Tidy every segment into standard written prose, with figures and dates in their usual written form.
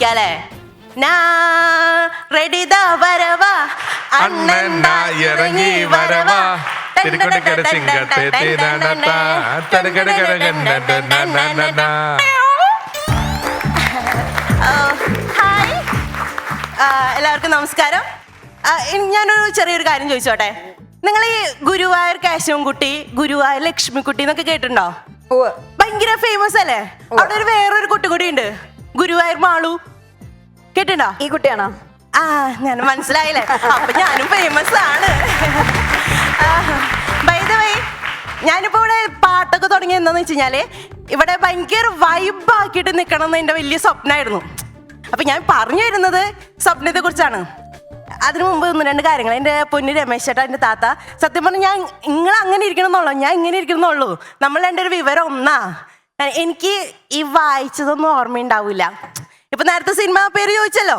വിളിക്കാല്ലേ? റെഡിതാ വരവാ അണ്ണ ഇറങ്ങി വരവാ ഹായ്, എല്ലാവർക്കും നമസ്കാരം. ഞാനൊരു ചെറിയൊരു കാര്യം ചോദിച്ചോട്ടെ. നിങ്ങൾ ഈ ഗുരുവായൂർ കേശവൻകുട്ടി, ഗുരുവായൂർ ലക്ഷ്മിക്കുട്ടി എന്നൊക്കെ കേട്ടിട്ടുണ്ടോ? ഭയങ്കര ഫേമസ് അല്ലേ? അവിടെ ഒരു വേറൊരു കുട്ടി കൂടി ഉണ്ട്, ഗുരുവായൂർ മാളു. കേട്ടിട്ടുണ്ടോ? ഈ കുട്ടിയാണോ? ആ, ഞാൻ മനസ്സിലായില്ലേ? അപ്പൊ ഞാനും ഫേമസ് ആണ്. ബൈ ദ വേ, ഞാനിപ്പോ ഇവിടെ പാട്ടൊക്കെ തുടങ്ങി എന്താന്ന് വെച്ച് കഴിഞ്ഞാല് ഇവിടെ ഭയങ്കര വൈബ് ആക്കിയിട്ട് നിക്കണം എന്ന് എന്റെ വലിയ സ്വപ്നമായിരുന്നു. അപ്പൊ ഞാൻ പറഞ്ഞു വരുന്നത് സ്വപ്നത്തെ കുറിച്ചാണ്. അതിനു മുമ്പ് 1-2 കാര്യങ്ങൾ. എൻ്റെ പൊന്നു രമേശ് ചേട്ടാ, എൻ്റെ താത്ത, സത്യം പറഞ്ഞാൽ ഞാൻ നിങ്ങൾ അങ്ങനെ ഇരിക്കണമെന്നുള്ളൂ, ഞാൻ ഇങ്ങനെ ഇരിക്കണമെന്നുള്ളൂ. നമ്മൾ എൻ്റെ ഒരു വിവരം ഒന്നാ. എനിക്ക് ഈ വായിച്ചതൊന്നും ഓർമ്മയുണ്ടാവില്ല. ഇപ്പൊ നേരത്തെ സിനിമ പേര് ചോദിച്ചല്ലോ,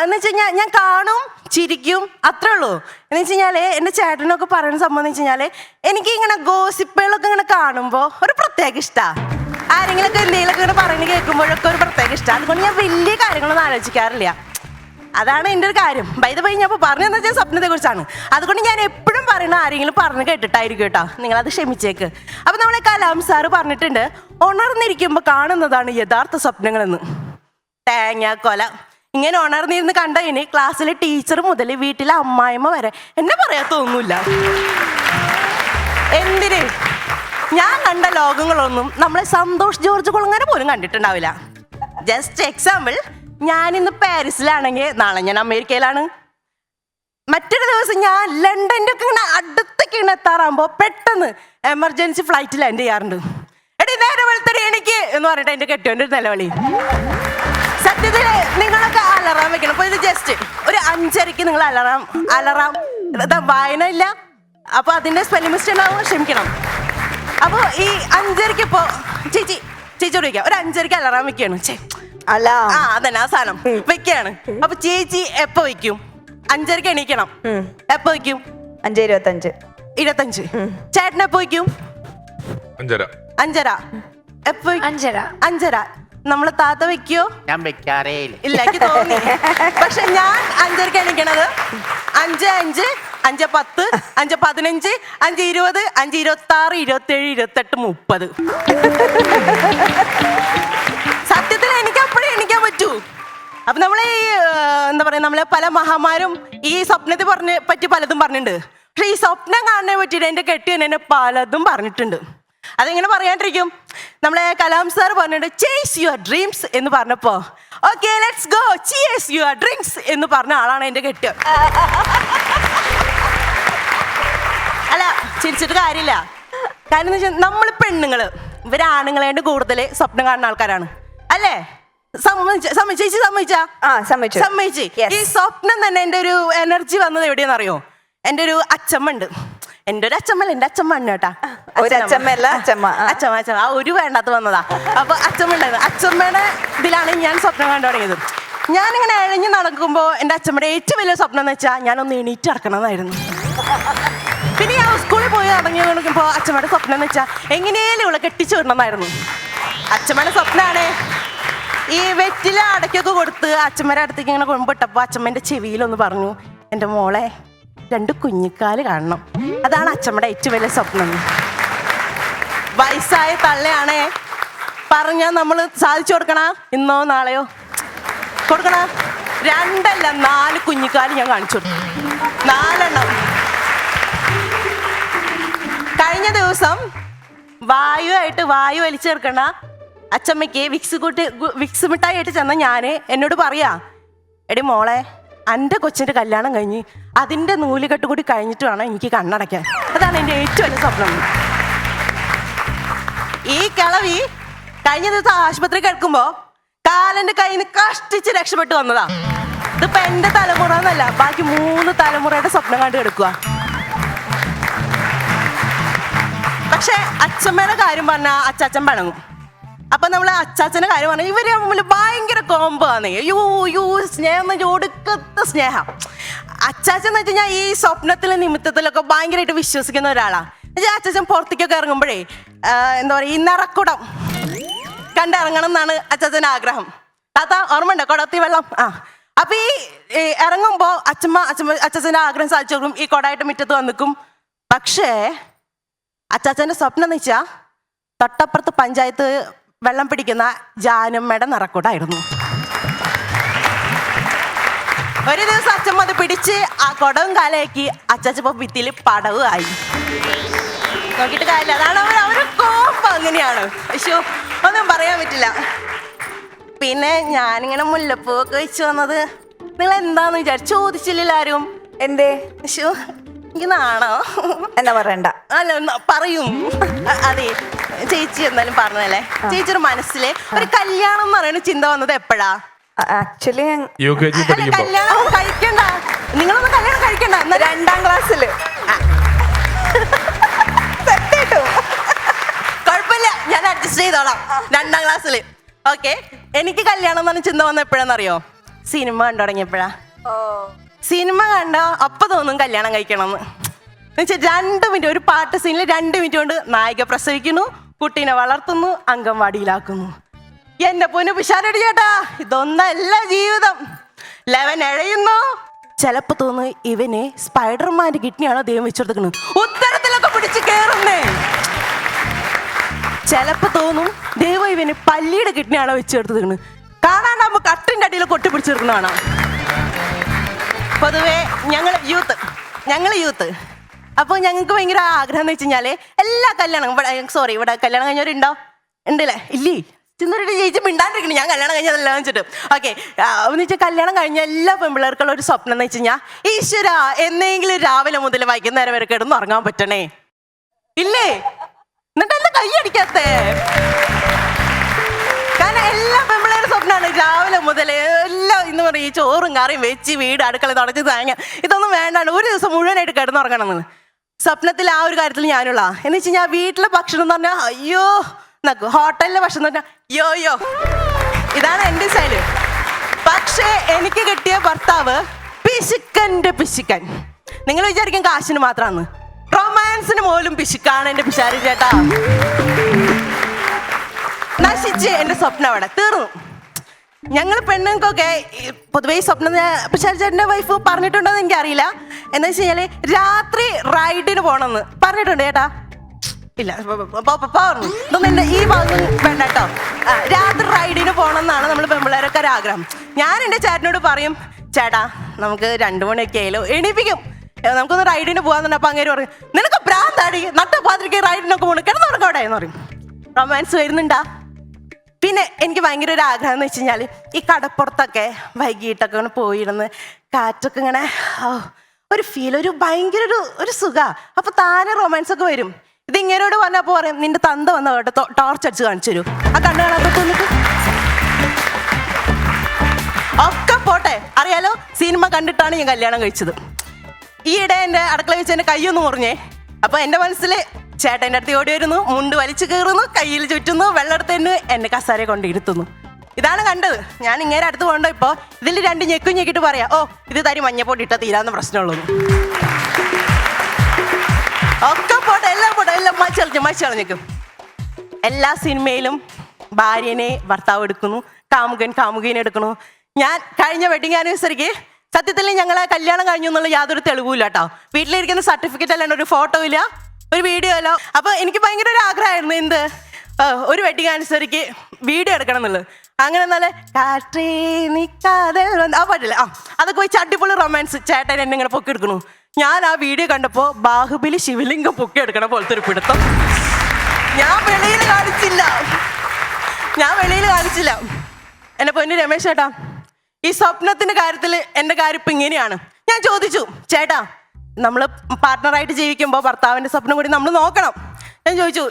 എന്ന് വെച്ച് കഴിഞ്ഞാൽ ഞാൻ കാണും, ചിരിക്കും, അത്രേ ഉള്ളൂ. എന്ന് വെച്ച് കഴിഞ്ഞാല് എൻ്റെ ചേട്ടനൊക്കെ പറയുന്ന സംഭവം എന്ന് വെച്ച് കഴിഞ്ഞാല് എനിക്ക് ഇങ്ങനെ ഗോസിപ്പുകളൊക്കെ ഇങ്ങനെ കാണുമ്പോൾ ഒരു പ്രത്യേക ഇഷ്ടമാണ്. ആരെങ്കിലൊക്കെ എന്തെങ്കിലുമൊക്കെ ഇങ്ങനെ പറയുന്നത് കേൾക്കുമ്പോഴൊക്കെ ഒരു പ്രത്യേക ഇഷ്ടമാണ്. അതുകൊണ്ട് ഞാൻ വലിയ കാര്യങ്ങളൊന്നും ആലോചിക്കാറില്ല. അതാണ് എൻ്റെ ഒരു കാര്യം. ബൈ ദ വേ, ഞാൻ ഇപ്പോൾ പറഞ്ഞതെന്ന് വെച്ചാൽ സ്വപ്നത്തെ കുറിച്ചാണ്. അതുകൊണ്ട് ഞാൻ എപ്പോഴും പറയുന്ന ആരെങ്കിലും പറഞ്ഞു കേട്ടിട്ടായിരിക്കും കേട്ടോ, നിങ്ങളത് ക്ഷമിച്ചേക്ക്. അപ്പം നമ്മളെ കലാം സാറ് പറഞ്ഞിട്ടുണ്ട്, ഉണർന്നിരിക്കുമ്പോൾ കാണുന്നതാണ് യഥാർത്ഥ സ്വപ്നങ്ങളെന്ന്. തേങ്ങാക്കൊല. ഇങ്ങനെ ഉണർന്നിരുന്ന് കണ്ടതിന് ക്ലാസ്സിലെ ടീച്ചർ മുതൽ വീട്ടിലെ അമ്മായിമ്മ വരെ എന്നെ പറയാത്തൊന്നുമില്ല. എന്തിന്? ഞാൻ കണ്ട ലോകങ്ങളൊന്നും നമ്മളെ സന്തോഷ് ജോർജ് കുളങ്ങര പോലും കണ്ടിട്ടുണ്ടാവില്ല. ജസ്റ്റ് എക്സാമ്പിൾ, ഞാനിന്ന് പാരീസിലാണെങ്കിൽ നാളെ ഞാൻ അമേരിക്കയിലാണ്. മറ്റൊരു ദിവസം ഞാൻ ലണ്ടൻ്റെ ഒക്കെ ഇങ്ങനെ അടുത്തൊക്കെ ഇങ്ങനെ എത്താറാകുമ്പോൾ പെട്ടെന്ന് എമർജൻസി ഫ്ലൈറ്റ് ലാൻഡ് ചെയ്യാറുണ്ട്. എടി നേരെ വെളുത്തടി എനിക്ക് എന്ന് പറഞ്ഞിട്ട് എൻ്റെ കെട്ടിയോൻ്റെ ഒരു നിലവിളി. സത്യത്തിൽ നിങ്ങളൊക്കെ അലറാം വെക്കണം. അപ്പോൾ ഇത് ജസ്റ്റ് ഒരു 5:30 നിങ്ങൾ അലറാം വായന ഇല്ല, അപ്പോൾ അതിൻ്റെ സ്പെല്ലിംഗ് മിസ്റ്റേക്ക് ഉണ്ടാവും, ക്ഷമിക്കണം. അപ്പോൾ ഈ 5:30 ഇപ്പോൾ ചേച്ചിയോട് വയ്ക്കാം, ഒരു 5:30 അലറാം വെക്കുകയാണ്. ആ അതന്നെ ആ സാധനം വെക്കുകയാണ്. അപ്പൊ ചേച്ചി എപ്പോ വയ്ക്കും? 5:30 എണീക്കണം. എപ്പോ വയ്ക്കും? 5:25. ചേട്ടൻ എപ്പോ വയ്ക്കും? 5:30. എപ്പോ? 5:30. നമ്മള് താത്ത വെക്കോ? ഞാൻ വെക്കാറേ ഇല്ല, എനിക്ക് തോന്നി. പക്ഷെ ഞാൻ 5:30 എണീക്കണത് 5:05, 5:10, 5:15, 5:20, 5:26, 27, 28, 30. സത്യത്തിൽ എനിക്ക് അപ്പോഴേ എണീക്കാൻ പറ്റൂ. അപ്പൊ നമ്മളെ ഈ എന്താ പറയാ, നമ്മളെ പല മഹാന്മാരും ഈ സ്വപ്നത്തെ പറ്റി പലതും പറഞ്ഞിട്ടുണ്ട്. പക്ഷെ ഈ സ്വപ്നം കാണാൻ പറ്റിയിട്ട് എന്റെ കെട്ടിയൻ എന്നെ പലതും പറഞ്ഞിട്ടുണ്ട്. അതെങ്ങനെ പറയാണ്ടിരിക്കും? നമ്മളെ കലാം സാർ പറഞ്ഞിട്ട് ചേസ് യുവർ ഡ്രീംസ് എന്ന് പറഞ്ഞപ്പോ okay let's go chase your dreams എന്ന് പറഞ്ഞ ആളാണ് എന്റെ കെട്ടിയൻ. അല്ല, ചിരിച്ചിട്ട് കാര്യമില്ല. കാര്യം എന്ന് വെച്ചാൽ നമ്മൾ പെണ്ണുങ്ങള് ഇവരാണുങ്ങളെ കൂടുതൽ സ്വപ്നം കാണുന്ന ആൾക്കാരാണ് അല്ലേ? സമ്മതിച്ചു. ഈ സ്വപ്നം തന്നെ എൻ്റെ ഒരു എനർജി വന്നത് എവിടെയാണെന്നറിയോ? എൻ്റെ ഒരു അച്ഛമ്മ ഉണ്ട്. എൻ്റെ ഒരു അച്ഛമ്മല്ല, എൻ്റെ അച്ഛമ്മ ഉണ്ട് കേട്ടാ. അച്ഛമ്മ ആ ഒരു വേണ്ടാത്ത വന്നതാ. അപ്പൊ അച്ഛമ്മ ഉണ്ടായിരുന്നു. അച്ഛമ്മയുടെ ഇതിലാണ് ഞാൻ സ്വപ്നം കണ്ടു തുടങ്ങിയത്. ഞാനിങ്ങനെ എഴഞ്ഞ് നടക്കുമ്പോൾ എൻ്റെ അച്ഛമ്മയുടെ ഏറ്റവും വലിയ സ്വപ്നം എന്ന് വെച്ചാൽ ഞാനൊന്ന് എണീറ്റ് നടക്കണമെന്നായിരുന്നു. പിന്നെ ഞാൻ സ്കൂളിൽ പോയി ഇറങ്ങി നോക്കുമ്പോൾ അച്ഛമ്മയുടെ സ്വപ്നം എന്ന് വെച്ചാൽ എങ്ങനെയും ഇവളെ കെട്ടിച്ചു വിടണമെന്നായിരുന്നു. അച്ഛമ്മയുടെ സ്വപ്നമാണ്. ഈ വെറ്റില അടയ്ക്കൊക്കെ കൊടുത്ത് അച്ഛമ്മയുടെ അടുത്തേക്ക് ഇങ്ങനെ കൊണ്ടിട്ടപ്പോൾ അച്ഛമ്മേൻ്റെ ചെവിയിലൊന്ന് പറഞ്ഞു, എൻ്റെ മോളെ 2 കുഞ്ഞിക്കാല് കാണണം. അതാണ് അച്ഛമ്മയുടെ ഏറ്റവും വലിയ സ്വപ്നം. വയസ്സായ തള്ളയാണേ, പറഞ്ഞാൽ നമ്മൾ സാധിച്ചു കൊടുക്കണ ഇന്നോ നാളെയോ കൊടുക്കണ. 2 അല്ല 4 കുഞ്ഞിക്കാല് ഞാൻ കാണിച്ചു കൊടുത്തു. 4 കഴിഞ്ഞ ദിവസം വായു വലിച്ചെടുക്കണ അച്ചമ്മയ്ക്ക് വിക്സ് മിഠായി ആയിട്ട് ചെന്ന ഞാൻ എന്നോട് പറയാ, എടി മോളെ, എൻ്റെ കൊച്ചിൻ്റെ കല്യാണം കഴിഞ്ഞ് അതിൻ്റെ നൂലുകെട്ട് കൂടി കഴിഞ്ഞിട്ട് വേണം എനിക്ക് കണ്ണടയ്ക്കാൻ. അതാണ് എൻ്റെ ഏറ്റവും വലിയ സ്വപ്നം. ഈ കിളവി കഴിഞ്ഞ ദിവസം ആശുപത്രി കിടക്കുമ്പോൾ കാലൻ്റെ കയ്യിൽ നിന്ന് കഷ്ടിച്ച് രക്ഷപ്പെട്ടു വന്നതാ. ഇതിപ്പോ എൻ്റെ തലമുറ എന്നല്ല, ബാക്കി 3 തലമുറയുടെ സ്വപ്നം കണ്ടു കിടക്കുക. പക്ഷെ അച്ഛമ്മയുടെ കാര്യം പറഞ്ഞാൽ അച്ചാച്ചൻ പിണങ്ങും. അപ്പൊ നമ്മള് അച്ചാച്ചന്റെ കാര്യം പറഞ്ഞാൽ ഇവര് മുമ്പിൽ ഭയങ്കര കോംബോ ആണ്. സ്നേഹം ഒടുക്കത്തെ സ്നേഹം. അച്ചാച്ചൻ എന്ന് വെച്ച് കഴിഞ്ഞാൽ ഈ സ്വപ്നത്തിലും നിമിത്തത്തിലൊക്കെ ഭയങ്കരമായിട്ട് വിശ്വസിക്കുന്ന ഒരാളാണ്. അച്ചാച്ചൻ പുറത്തേക്കൊക്കെ ഇറങ്ങുമ്പോഴേ എന്താ പറയുക, ഈ നിറക്കുടം കണ്ടിറങ്ങണം എന്നാണ് അച്ചാച്ചൻ്റെ ആഗ്രഹം. താത്ത ഓർമ്മയുണ്ടോ കൊടത്തി വെള്ളം? ആ അപ്പൊ ഈ ഇറങ്ങുമ്പോ അച്ഛൻ്റെ ആഗ്രഹം സാധിച്ചു കൊടുക്കും. ഈ കൊടായിട്ട് മുറ്റത്ത് വന്നിക്കും. പക്ഷേ അച്ചാച്ചൻ്റെ സ്വപ്നം എന്ന് വെച്ചാൽ തൊട്ടപ്പുറത്ത് പഞ്ചായത്ത് വെള്ളം പിടിക്കുന്ന ജാനമ്മയുടെ നിറക്കൂടായിരുന്നു. ഒരു ദിവസം അച്ഛമ്മ അത് പിടിച്ച് ആ കുടവും കാലയാക്കി അച്ചാച്ചപ്പോ ഭിത്തിയിൽ പടവ് ആയി. നോക്കിയിട്ട് കാര്യമില്ല. അതാണ് അവര് കോപ്പം അങ്ങനെയാണ്. പക്ഷേ ഒന്നും പറയാൻ പറ്റില്ല. പിന്നെ ഞാനിങ്ങനെ മുല്ലപ്പൂവൊക്കെ വെച്ച് വന്നത് നിങ്ങൾ എന്താന്ന് വിചാരിച്ചു ചോദിച്ചില്ലല്ലോ ആരും. എന്തേ? പക്ഷേ എനിക്ക് നാണോ? എന്നാ പറയണ്ട. അല്ല പറയും. അതെ ചേച്ചി എന്തായാലും പറഞ്ഞല്ലേ, ചേച്ചിയുടെ മനസ്സിലെ ഒരു കല്യാണം എന്ന് പറയുന്ന ചിന്ത വന്നത് എപ്പോഴാ? ആക്ച്വലി കല്യാണം കഴിക്കണ്ട, നിങ്ങളൊന്നും കല്യാണം കഴിക്കണ്ട. 2ാം ക്ലാസ്സില്. കുഴപ്പമില്ല, ഞാൻ അഡ്ജസ്റ്റ് ചെയ്തോളാം. 2ാം ക്ലാസ്സില്. ഓക്കെ. എനിക്ക് കല്യാണം എന്ന് പറഞ്ഞ ചിന്ത വന്ന എപ്പോഴാന്നറിയോ? സിനിമ കണ്ടു തുടങ്ങിയപ്പോഴാ. സിനിമ കണ്ടോ അപ്പൊ തോന്നും കല്യാണം കഴിക്കണം എന്ന്. എന്നുവെച്ചാൽ 2 മിനിറ്റ്, ഒരു പാട്ട് സീനിൽ 2 മിനിറ്റ് കൊണ്ട് നായിക പ്രസവിക്കുന്നു, കുട്ടീനെ വളർത്തുന്നു, അംഗൻവാടിയിലാക്കുന്നു. എന്റെ പൊന്നു പിഷാരടി ചേട്ടാ, ഇതൊന്നല്ല ജീവിതം. 11 എഴയുന്നു. ചിലപ്പോ തോന്നുന്നു ഇവന് സ്പൈഡർമാന്റെ കിഡ്നിയാണോ ദൈവം വെച്ചെടുക്കുന്നത്, ഉത്തരത്തിലൊക്കെ പിടിച്ച് കേറുന്നേ. ചിലപ്പോ തോന്നും ദൈവം ഇവന് പല്ലിയുടെ കിഡ്നിയാണോ വെച്ചെടുത്തത്, കാണാണ്ടാകുമ്പോ കട്ടിന്റെ അടിയിൽ കൊട്ടിപ്പിടിച്ചെടുക്കുന്നതാണ്. പൊതുവെ ഞങ്ങൾ യൂത്ത് അപ്പോൾ ഞങ്ങൾക്ക് ഭയങ്കര ആഗ്രഹം എന്ന് വെച്ച് കഴിഞ്ഞാല് എല്ലാ കല്യാണം ഇവിടെ കല്യാണം കഴിഞ്ഞവരുണ്ടോ? ഉണ്ടല്ലേ? ഇല്ലേ? ചെന്നിട്ട് ചേച്ചി മിണ്ടാണ്ടിരിക്കണം, ഞാൻ കല്യാണം കഴിഞ്ഞതല്ല വെച്ചിട്ട്. ഓക്കെ. എന്ന് വെച്ചാൽ കല്യാണം കഴിഞ്ഞ എല്ലാ പെൺപിള്ളേർക്കുള്ള ഒരു സ്വപ്നം എന്ന് വെച്ച് കഴിഞ്ഞാൽ ഈശ്വര എന്നെങ്കിലും രാവിലെ മുതൽ വൈകുന്നേരം വരെ കിടന്ന് ഉറങ്ങാൻ പറ്റണേ. ഇല്ലേ? എന്നിട്ട് എന്താ കൈ അടിക്കാത്തേ? കാരണം എല്ലാ പെൺപിള്ളേരുടെ സ്വപ്നമാണ് രാവിലെ മുതൽ എല്ലാം ഇന്ന് പറയും ഈ ചോറും കറിയും വെച്ച് വീട് അടുക്കള തുടച്ച് തേങ്ങ ഇതൊന്നും വേണ്ടാണ്ട് ഒരു ദിവസം മുഴുവനായിട്ട് കിടന്നുറങ്ങണം എന്ന് സ്വപ്നത്തിൽ. ആ ഒരു കാര്യത്തിൽ ഞാനുള്ള എന്ന് വെച്ച് കഴിഞ്ഞാൽ വീട്ടിലെ ഭക്ഷണം എന്ന് പറഞ്ഞാൽ അയ്യോ നോക്കൂ, ഹോട്ടലിലെ ഭക്ഷണം എന്ന് പറഞ്ഞാൽ യോ ഇതാണ് എൻ്റെ സ്റ്റൈല്. പക്ഷേ എനിക്ക് കിട്ടിയ ഭർത്താവ് പിശുക്കൻ. നിങ്ങൾ വിചാരിക്കും കാശിന് മാത്രമാണ്, റൊമാൻസിന് പോലും പിശുക്കാണ് എൻ്റെ പിഷാരി ചേട്ടാ. നശിച്ച് എൻ്റെ സ്വപ്നം അവിടെ തീർന്നു. ഞങ്ങൾ പെണ്ണുങ്ങൾക്കൊക്കെ പൊതുവേ ഈ സ്വപ്നം പിഷാരി ചേട്ടൻ്റെ വൈഫ് പറഞ്ഞിട്ടുണ്ടോ എന്ന് എനിക്കറിയില്ല. എന്താ വെച്ച് കഴിഞ്ഞാല് രാത്രി റൈഡിന് പോകണമെന്ന് പറഞ്ഞിട്ടുണ്ട് ചേട്ടാ. ഇല്ല പറഞ്ഞു ഇതൊന്നും എൻ്റെ ഈ ഭാഗം വേണ്ട കേട്ടോ. രാത്രി റൈഡിന് പോകണം എന്നാണ് നമ്മൾ പെൺപിള്ളേരൊക്കെ ഒരു ആഗ്രഹം. ഞാൻ എൻ്റെ ചേട്ടനോട് പറയും, ചേട്ടാ നമുക്ക് 2 മണിയൊക്കെ ആയാലോ എണീപ്പിക്കും, നമുക്കൊന്ന് റൈഡിന് പോകാന്ന്. അപ്പം അങ്ങനെ പറയും, നിനക്ക് ഭ്രാന്താടി നട്ടപ്പാതിരിക്ക് റൈഡിനൊക്കെ പോകണം, കിടന്നുറങ്ങോടെ എന്ന് പറയും. റൊമാൻസ് വരുന്നുണ്ടാ? പിന്നെ എനിക്ക് ഭയങ്കര ഒരു ആഗ്രഹം എന്ന് വെച്ച് കഴിഞ്ഞാൽ ഈ കടപ്പുറത്തൊക്കെ വൈകിട്ടൊക്കെ ഇങ്ങനെ പോയിരുന്ന് കാറ്റൊക്കെ ഇങ്ങനെ ഒരു ഫീൽ, ഒരു ഭയങ്കര ഒരു സുഖ. അപ്പൊ താനെ റൊമാൻസ് ഒക്കെ വരും. ഇത് ഇങ്ങനോട് പറഞ്ഞപ്പോൾ പറയും, നിന്റെ തന്ത വന്ന കേട്ടോ ടോർച്ച് അടിച്ച് കാണിച്ചു തരൂ, ആ കണ്ണു കാണാൻ തോന്നിട്ട് ഒക്കെ പോട്ടെ. അറിയാലോ, സിനിമ കണ്ടിട്ടാണ് ഞാൻ കല്യാണം കഴിച്ചത്. ഈയിടെ എൻ്റെ അടുക്കള വെച്ച് എൻ്റെ കൈയൊന്ന് മുറിഞ്ഞേ. അപ്പൊ എൻ്റെ മനസ്സിൽ ചേട്ടൻ്റെ അടുത്ത് ഓടി വരുന്നു, മുണ്ട് വലിച്ചു കയറുന്നു, കയ്യിൽ ചുറ്റുന്നു, വെള്ളമെടുത്തന്നെ എന്നെ കസാരയെ കൊണ്ടിരുത്തുന്നു. ഇതാണ് കണ്ടത്. ഞാൻ ഇങ്ങനെ അടുത്ത് കൊണ്ടോ ഇപ്പൊ ഇതിൽ 2 ഞെക്കും ഞെക്കിട്ട് പറയാ, ഓ ഇത് തരി മഞ്ഞപ്പൊടി ഇട്ടാ തീരാന്ന് പ്രശ്നമുള്ളൂ. ഒക്കെ പോട്ടെ, എല്ലാം മച്ചളഞ്ഞേക്കും. എല്ലാ സിനിമയിലും ഭാര്യനെ ഭർത്താവ് എടുക്കുന്നു, കാമുകനെ എടുക്കുന്നു. ഞാൻ കഴിഞ്ഞ വെഡിങ് ആനിവേഴ്സറിക്ക് സത്യത്തിൽ ഞങ്ങളെ കല്യാണം കഴിഞ്ഞു എന്നുള്ള യാതൊരു തെളിവില്ല കേട്ടോ. വീട്ടിലിരിക്കുന്ന സർട്ടിഫിക്കറ്റ് അല്ലാണ്ട് ഒരു ഫോട്ടോ ഇല്ല, ഒരു വീഡിയോ അല്ല. അപ്പൊ എനിക്ക് ഭയങ്കര ഒരു ആഗ്രഹമായിരുന്നു എന്ത് ഒരു വെഡിങ് ആനിവേഴ്സറിക്ക് വീഡിയോ എടുക്കണം എന്നുള്ളത്. അങ്ങനെ നല്ല ആ പാട്ടില്ല, അതൊക്കെ വെച്ച് അടിപൊളി റൊമാൻസ് ചേട്ടൻ എന്നെ ഇങ്ങനെ പൊക്കി എടുക്കണു. ഞാൻ ആ വീഡിയോ കണ്ടപ്പോൾ ബാഹുബലി ശിവലിംഗം പൊക്കി എടുക്കണ പോലത്തെ ഒരു പിടുത്തം. ഞാൻ വെളിയിൽ കാണിച്ചില്ല. എന്നെ പൊന്നു രമേശ് ചേട്ടാ, ഈ സ്വപ്നത്തിന്റെ കാര്യത്തിൽ എൻ്റെ കാര്യം ഇപ്പം ഇങ്ങനെയാണ്. ഞാൻ ചോദിച്ചു, ചേട്ടാ നമ്മൾ പാർട്ട്ണറായിട്ട് ജീവിക്കുമ്പോൾ ഭർത്താവിൻ്റെ സ്വപ്നം കൂടി നമ്മൾ നോക്കണം. ഞാൻ ചോദിച്ചു,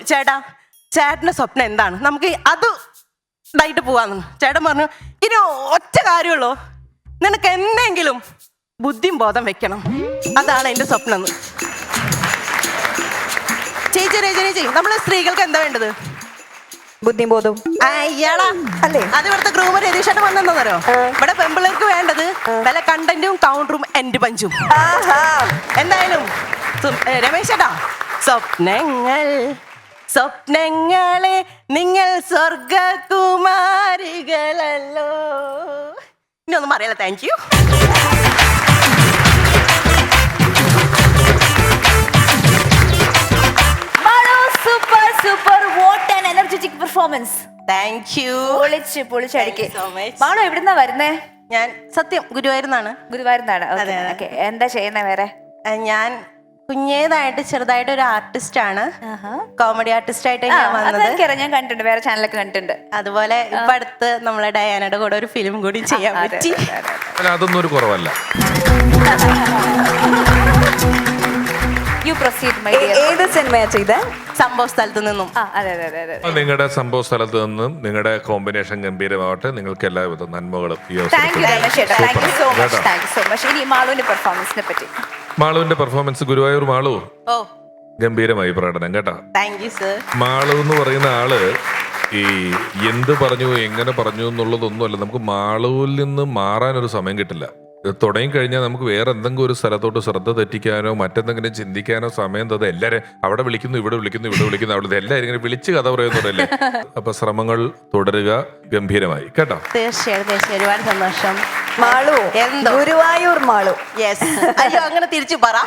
ചേട്ടൻ്റെ സ്വപ്നം എന്താണ്, നമുക്ക് അത് ഇതായിട്ട് പോവാന്ന്. ചേട്ടൻ പറഞ്ഞു, ഇനി ഒറ്റ കാര്യമുള്ളൂ, നിനക്ക് എന്തെങ്കിലും ബുദ്ധിയും ബോധം വെക്കണം, അതാണ് എൻ്റെ സ്വപ്നം എന്ന്. ചേച്ചി നമ്മള് സ്ത്രീകൾക്ക് എന്താ വേണ്ടത്? ബുദ്ധിയും ബോധവും. അയ്യാടാ അല്ലേ, അത് ഇവിടുത്തെ ഗ്രൂമർ രതീഷായിട്ട് വന്നെന്നോ. ഇവിടെ പെമ്പിള്ളേർക്ക് വേണ്ടത് നല്ല കണ്ടന്റും കൗണ്ടറും എൻഡ് പഞ്ചും. എന്തായാലും രമേശ് ചേട്ടാ, സ്വപ്നങ്ങൾ സ്വപ്നങ്ങളെ നിങ്ങൾ സ്വർഗകുമാരികളല്ലോ. ഇനി ഒന്നും പറയല്ല. Thank you. Super super. What an energetic performance. Thank you. പൊളിച്ചടിക്ക്. Thank you so much. Malu എവിടുന്നാ വരുന്നേ? ഞാൻ സത്യം ഗുരുവായൂർന്നാണ്. ഗുരുവായൂർന്നാണ്. അതെ, അതെ. ഓക്കെ. എന്താ ചെയ്യുന്നേ വേറെ? ഞാൻ കുഞ്ഞേതായിട്ട് ചെറുതായിട്ട് ഒരു ആർട്ടിസ്റ്റ് ആണ്. കോമഡി ആർട്ടിസ്റ്റ് ആയിട്ട് ഞാൻ വന്നത്. അതെനിക്കറിയാം, ഞാൻ കണ്ടിട്ടുണ്ട്, വേറെ ചാനലൊക്കെ കണ്ടിട്ടുണ്ട്. അതുപോലെ ഇപ്പൊ അടുത്ത് നമ്മളെ ഡയാനയുടെ കൂടെ ഒരു ഫിലിം കൂടി ചെയ്യാൻ പറ്റി. അതൊന്നും ഒരു കുറവല്ല. You proceed my dear. ഏത് സിനിമയാ ചെയ്തേ? സംഭവ സ്ഥലത്ത് നിന്നും. അതെ അതെ അതെ അതെ. നിങ്ങളുടെ സംഭവ സ്ഥലത്ത് നിന്നും നിങ്ങളുടെ കോമ്പിനേഷൻ ഗംഭീരമാവട്ടെ. നിങ്ങൾക്ക് എല്ലാവിധ നന്മകളും ഈ താങ്ക് യു രമേശ് ചേട്ടാ. Thank you so much. Thank you so much. ഇനി മാളുവിന്റെ പെർഫോമൻസിനെ പറ്റി. മാളുവിന്റെ പെർഫോമൻസ്. ഗുരുവായൂർ മാളു ഓ ഗംഭീരമായി പ്രകടനം കേട്ടാ. Thank you sir. മാളു എന്ന് പറയുന്ന ആള് ഈ എന്ത് പറഞ്ഞു എങ്ങനെ പറഞ്ഞു എന്നുള്ളതൊന്നുമല്ല. നമുക്ക് മാളുവിൽ നിന്ന് മാറാൻ ഒരു സമയം കിട്ടില്ല. ഇത് തുടങ്ങിക്കഴിഞ്ഞാൽ നമുക്ക് വേറെ എന്തെങ്കിലും ഒരു സ്ഥലത്തോട്ട് ശ്രദ്ധ തെറ്റിക്കാനോ മറ്റെന്തെങ്കിലും ചിന്തിക്കാനോ സമയം തന്നത് എല്ലാവരും അവിടെ വിളിക്കുന്നു ഇവിടെ വിളിക്കുന്നു അവിടെ എല്ലാവരും ഇങ്ങനെ വിളിച്ച് കഥ പറയുന്നതല്ലേ. അപ്പൊ ശ്രമങ്ങൾ തുടരുക. ഗംഭീരമായി കേട്ടോ. തീർച്ചയായും തീർച്ചയായും. ഒരുപാട് സന്തോഷം. മാളു എന്തോ? ഗുരുവായൂർ മാളു. യെസ്. അയ്യോ അങ്ങനെ തിരിച്ചു പറ.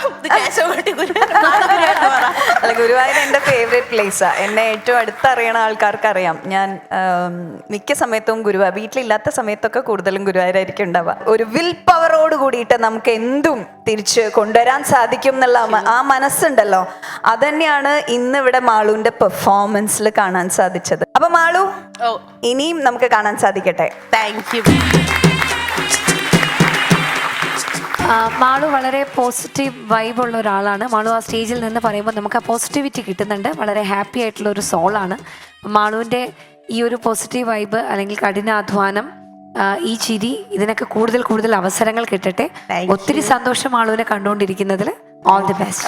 അല്ല, ഗുരുവായൂർ എന്റെ ഫേവറേറ്റ് പ്ലേസാ. എന്നെ ഏറ്റവും അടുത്തറിയണ ആൾക്കാർക്ക് അറിയാം. ഞാൻ മിക്ക സമയത്തും ഗുരുവായൂർ, വീട്ടിലില്ലാത്ത സമയത്തൊക്കെ കൂടുതലും ഗുരുവായൂരായിരിക്കും ഉണ്ടാവുക. ഒരു വിൽ പവറോട് കൂടിയിട്ട് നമുക്ക് എന്തും തിരിച്ച് കൊണ്ടുവരാൻ സാധിക്കും എന്നുള്ള ആ മനസ്സുണ്ടല്ലോ, അതന്നെയാണ് ഇന്ന് ഇവിടെ മാളുവിന്റെ പെർഫോമൻസിൽ കാണാൻ സാധിച്ചത്. അപ്പൊ മാളു ഇനിയും നമുക്ക് കാണാൻ സാധിക്കട്ടെ. Thank you. മാളു വളരെ പോസിറ്റീവ് വൈബുള്ള ഒരാളാണ്. മാളു ആ സ്റ്റേജിൽ നിന്ന് പറയുമ്പോൾ നമുക്ക് ആ പോസിറ്റിവിറ്റി കിട്ടുന്നുണ്ട്. വളരെ ഹാപ്പി ആയിട്ടുള്ള ഒരു സോളാണ് മാളുവിൻ്റെ. ഈ ഒരു പോസിറ്റീവ് വൈബ് അല്ലെങ്കിൽ കഠിനാധ്വാനം, ഈ ചിരി, ഇതിനൊക്കെ കൂടുതൽ അവസരങ്ങൾ കിട്ടട്ടെ. ഒത്തിരി സന്തോഷം മാളുവിനെ കണ്ടുകൊണ്ടിരിക്കുന്നതിൽ. All the best.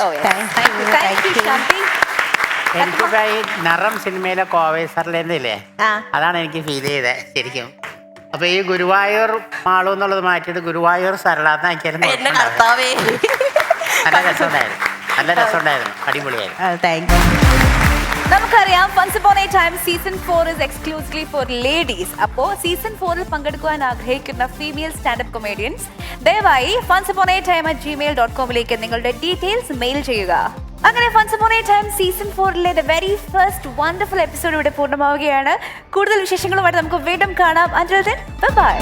എനിക്ക് നിറം സിനിമയിലെ കോവേസറിലേന്നില്ലേ, അതാണ് എനിക്ക് ഫീൽ ചെയ്തത് ശരിക്കും. അപ്പൊ ഈ ഗുരുവായൂർ മാളു എന്നുള്ളത് മാറ്റിയിട്ട് ഗുരുവായൂർ സരളാന്നാക്കിയാലും നല്ല രസമുണ്ടായിരുന്നു. അടിപൊളിയായിരുന്നു. നമുക്കറിയാം Once Upon a Time season 4 is exclusively for ladies. അപ്പോൾ സീസൺ 4 പങ്കെടുക്കുവാൻ ആഗ്രഹിക്കുന്ന ഫീമെയിൽ സ്റ്റാൻഡപ്പ് കൊമേഡിയൻസ് ദയവായി onceupon-a-time@gmail.com നിങ്ങളുടെ ഡീറ്റെയിൽസ് മെയിൽ ചെയ്യുക. അങ്ങനെ Once Upon a Time season 4 the very first wonderful episode ഇവിടെ പൂർണ്ണമാവുകയാണ്. കൂടുതൽ വിശേഷങ്ങളുമായിട്ട് നമുക്ക് വീണ്ടും കാണാം. Until then, bye bye.